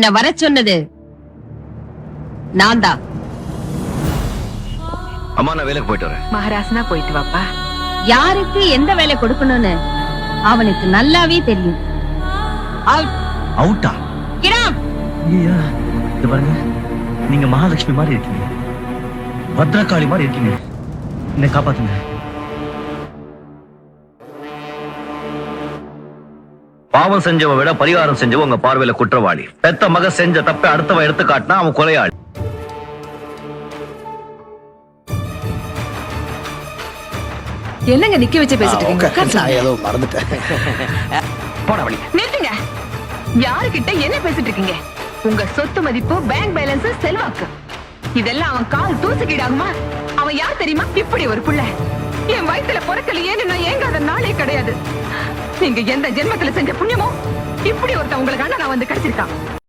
என்ன வர சொன்னது நான் தான். அம்மா நான் வேலைக்கு போயிட்டு வரேன். மகாராசனா போயிட்டு வாப்பா. யாருக்கு எந்த வேலை கொடுக்கணும்னு அவனுக்கு நல்லாவே தெரியும். அவுட்டா? ஐயா, இது பாருங்க, நீங்க மகாலட்சுமி மாதிரி இருக்கீங்க, பத்ரகாளி மாதிரி இருக்கீங்க, என்னை காப்பாத்துங்க. பாவம் செஞ்சவ விட பரிகாரம் செஞ்சவ உங்க பார்வையில குற்றவாளி. பெத்த மக செஞ்ச தப்ப அடுத்தவ எடுத்து காட்டினா அவன் கொலையாளி. என்னங்க நிக்க வச்சு பேசிட்டு இருக்கீங்க? ஏதோ மறந்துட்டேன். போட வழி. நிறுத்துங்க. யாருகிட்ட என்ன பேசிட்டு இருக்கீங்க? உங்க சொத்து மதிப்பு, பேங்க் பேலன்ஸ், செல்வாக்கு இதெல்லாம் அவன் கால் தூசுக்கீடாகுமா? அவன் யார் தெரியுமா? இப்படி ஒரு புள்ள என் வயித்துல பொறக்கலையேன்னு நான் ஏங்காத நாளே கிடையாது. நீங்க எந்த ஜென்மத்துல செஞ்ச புண்ணியமோ இப்படி ஒருத்த உங்களுக்கு அண்ணன் நான் வந்து கிடைச்சிருக்கான்.